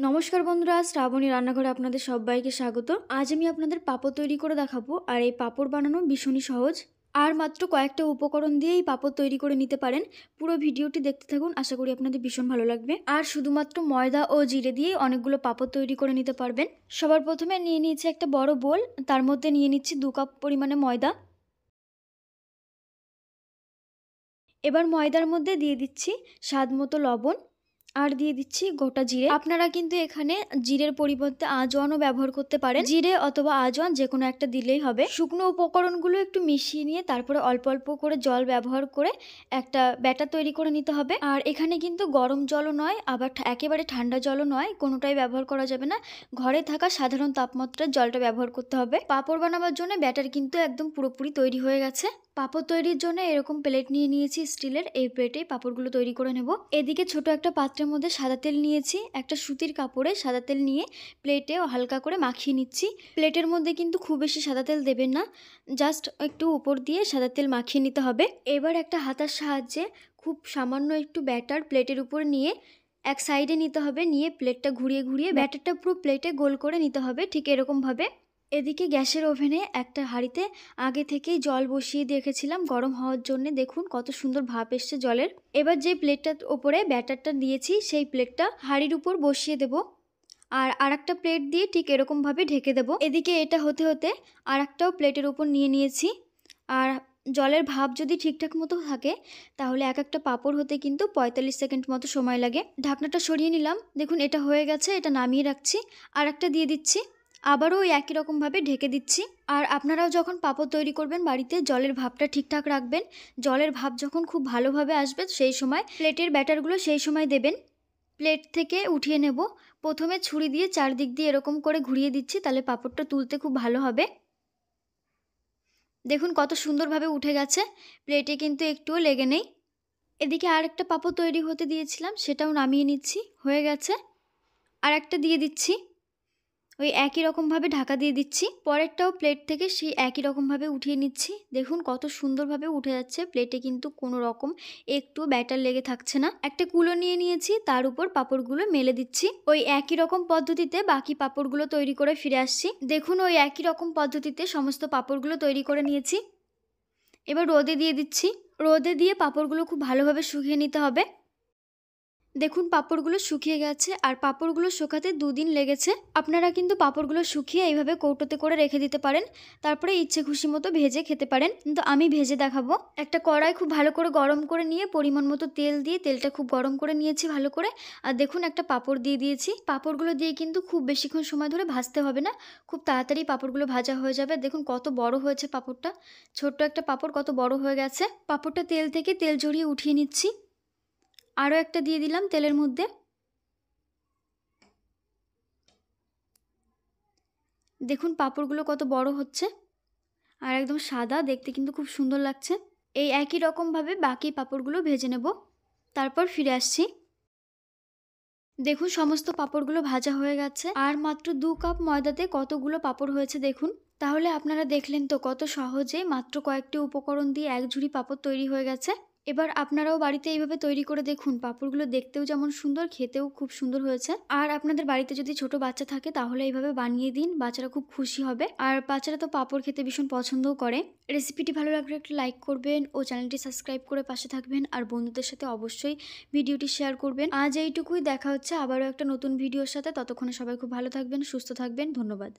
নমস্কার বন্ধুরা, শ্রাবণী রান্নাঘরে আপনাদের সবাইকে স্বাগত। আজ আমি আপনাদের পাঁপড় তৈরি করে দেখাবো। আর এই পাঁপড় বানানো ভীষণই সহজ, আর মাত্র কয়েকটা উপকরণ দিয়ে এই পাঁপড় তৈরি করে নিতে পারেন। পুরো ভিডিওটি দেখতে থাকুন, আশা করি আপনাদের ভীষণ ভালো লাগবে। আর শুধুমাত্র ময়দা ও জিরে দিয়ে অনেকগুলো পাঁপড় তৈরি করে নিতে পারবেন। সবার প্রথমে নিয়ে নিয়েছি একটা বড় বোল, তার মধ্যে নিয়ে নিচ্ছি 2 কাপ পরিমাণে ময়দা। এবার ময়দার মধ্যে দিয়ে দিচ্ছি স্বাদ মতো লবণ, আর দিয়ে দিচ্ছি গোটা জিরে। আপনারা কিন্তু এখানে জিরের পরিবর্তে আজওয়ানও ব্যবহার করতে পারেন। জিরে অথবা আজওয়ান যে কোনো একটা দিলেই হবে। শুকনো উপকরণগুলো একটু মিশিয়ে নিয়ে তারপরে অল্প অল্প করে জল ব্যবহার করে একটা ব্যাটার তৈরি করে নিতে হবে। আর এখানে কিন্তু গরম জলও নয়, আবার একেবারে ঠান্ডা জলও নয়, কোনোটাই ব্যবহার করা যাবে না। ঘরে থাকা সাধারণ তাপমাত্রার জলটা ব্যবহার করতে হবে। পাঁপড় বানাবার জন্য ব্যাটার কিন্তু একদম পুরোপুরি তৈরি হয়ে গেছে। পাঁপড় তৈরির জন্য এরকম প্লেট নিয়ে নিয়েছি স্টিলের। এই প্লেটে পাঁপড়গুলো তৈরি করে নেব। এদিকে ছোট একটা পাত্রের মধ্যে সাদা তেল নিয়েছি। একটা সুতির কাপড়ে সাদা তেল নিয়ে প্লেটে হালকা করে মাখিয়ে নিচ্ছি। প্লেটের মধ্যে কিন্তু খুব বেশি সাদা তেল দেবেন না, জাস্ট একটু উপর দিয়ে সাদা তেল মাখিয়ে নিতে হবে। এবার একটা হাতার সাহায্যে খুব সামান্য একটু ব্যাটার প্লেটের উপর নিয়ে এক সাইডে নিতে হবে। নিয়ে প্লেটটা ঘুরিয়ে ঘুরিয়ে ব্যাটারটা পুরো প্লেটে গোল করে নিতে হবে, ঠিক এরকমভাবে। এদিকে গ্যাসের ওভেনে একটা হাঁড়িতে আগে থেকেই জল বসিয়ে রেখেছিলাম গরম হওয়ার জন্য। দেখুন কত সুন্দর ভাপ এসছে জলের। এবার যে প্লেটটার ওপরে ব্যাটারটা দিয়েছি সেই প্লেটটা হাঁড়ির উপর বসিয়ে দেব, আর আরেকটা প্লেট দিয়ে ঠিক এরকমভাবে ঢেকে দেব। এদিকে এটা হতে হতে আরেকটাও প্লেটের উপর নিয়ে নিয়েছি। আর জলের ভাপ যদি ঠিকঠাক মতো থাকে তাহলে এক একটা পাঁপড় হতে কিন্তু 45 সেকেন্ড মতো সময় লাগে। ঢাকনাটা সরিয়ে নিলাম, দেখুন এটা হয়ে গেছে। এটা নামিয়ে রাখছি, আর একটা দিয়ে দিচ্ছি। আবারও ওই একই রকমভাবে ঢেকে দিচ্ছি। আর আপনারাও যখন পাঁপড় তৈরি করবেন বাড়িতে জলের ভাপটা ঠিকঠাক রাখবেন। জলের ভাপ যখন খুব ভালোভাবে আসবে সেই সময় প্লেটের ব্যাটারগুলো সেই সময় দেবেন। প্লেট থেকে উঠিয়ে নেব। প্রথমে ছুরি দিয়ে চারদিক দিয়ে এরকম করে ঘুরিয়ে দিচ্ছি, তাহলে পাঁপড়টা তুলতে খুব ভালো হবে। দেখুন কত সুন্দরভাবে উঠে গেছে, প্লেটে কিন্তু একটুও লেগে নেই। এদিকে আরেকটা পাঁপড় তৈরি হতে দিয়েছিলাম, সেটাও নামিয়ে নিচ্ছি। হয়ে গেছে, আর একটা দিয়ে দিচ্ছি। ওই একই রকমভাবে ঢাকা দিয়ে দিচ্ছি। পরেরটাও প্লেট থেকে সেই একই রকমভাবে উঠিয়ে নিচ্ছি। দেখুন কত সুন্দরভাবে উঠে যাচ্ছে। প্লেটে কিন্তু কোনো রকম একটু ব্যাটার লেগে থাকছে না। একটা কুলো নিয়ে নিয়েছি, তার উপর পাঁপড়গুলো মেলে দিচ্ছি। ওই একই রকম পদ্ধতিতে বাকি পাঁপড়গুলো তৈরি করে ফিরে আসছি। দেখুন ওই একই রকম পদ্ধতিতে সমস্ত পাঁপড়গুলো তৈরি করে নিয়েছি। এবার রোদে দিয়ে দিচ্ছি। রোদে দিয়ে পাঁপড়গুলো খুব ভালোভাবে শুকিয়ে নিতে হবে। দেখুন পাঁপড়গুলো শুকিয়ে গেছে, আর পাঁপড়গুলো শুকাতে 2 দিন লেগেছে। আপনারা কিন্তু পাঁপড়গুলো শুকিয়ে এইভাবে কৌটোতে করে রেখে দিতে পারেন, তারপরে ইচ্ছে খুশি মতো ভেজে খেতে পারেন। কিন্তু আমি ভেজে দেখাবো। একটা কড়াই খুব ভালো করে গরম করে নিয়ে পরিমাণ মতো তেল দিয়ে তেলটা খুব গরম করে নিয়েছি ভালো করে। আর দেখুন একটা পাঁপড় দিয়ে দিয়েছি। পাঁপড়গুলো দিয়ে কিন্তু খুব বেশিক্ষণ সময় ধরে ভাজতে হবে না, খুব তাড়াতাড়ি পাঁপড়গুলো ভাজা হয়ে যাবে। দেখুন কত বড় হয়েছে পাঁপড়টা, ছোট্ট একটা পাঁপড় কত বড় হয়ে গেছে। পাঁপড়টা তেল থেকে তেল ঝরিয়ে উঠিয়ে নিচ্ছি। আরও একটা দিয়ে দিলাম তেলের মধ্যে। দেখুন পাঁপড়গুলো কত বড় হচ্ছে, আর একদম সাদা, দেখতে কিন্তু খুব সুন্দর লাগছে। এই একই রকমভাবে বাকি পাঁপড়গুলো ভেজে নেব, তারপর ফিরে আসছি। দেখুন সমস্ত পাঁপড়গুলো ভাজা হয়ে গেছে। আর মাত্র 2 কাপ ময়দাতে কতগুলো পাঁপড় হয়েছে দেখুন। তাহলে আপনারা দেখলেন তো কত সহজে মাত্র কয়েকটি উপকরণ দিয়ে এক ঝুড়ি পাঁপড় তৈরি হয়ে গেছে। এবার আপনারাও বাড়িতে এইভাবে তৈরি করে দেখুন। পাঁপড়গুলো দেখতেও যেমন সুন্দর, খেতেও খুব সুন্দর হয়েছে। আর আপনাদের বাড়িতে যদি ছোট বাচ্চা থাকে তাহলে এইভাবে বানিয়ে দিন, বাচ্চারা খুব খুশি হবে। আর বাচ্চারা তো পাঁপড় খেতে ভীষণ পছন্দও করে। রেসিপিটি ভালো লাগলে একটু লাইক করবেন ও চ্যানেলটি সাবস্ক্রাইব করে পাশে থাকবেন। আর বন্ধুদের সাথে অবশ্যই ভিডিওটি শেয়ার করবেন। আজ এইটুকুই, দেখা হচ্ছে আবারও একটা নতুন ভিডিওর সাথে। ততক্ষণে সবাই খুব ভালো থাকবেন, সুস্থ থাকবেন। ধন্যবাদ।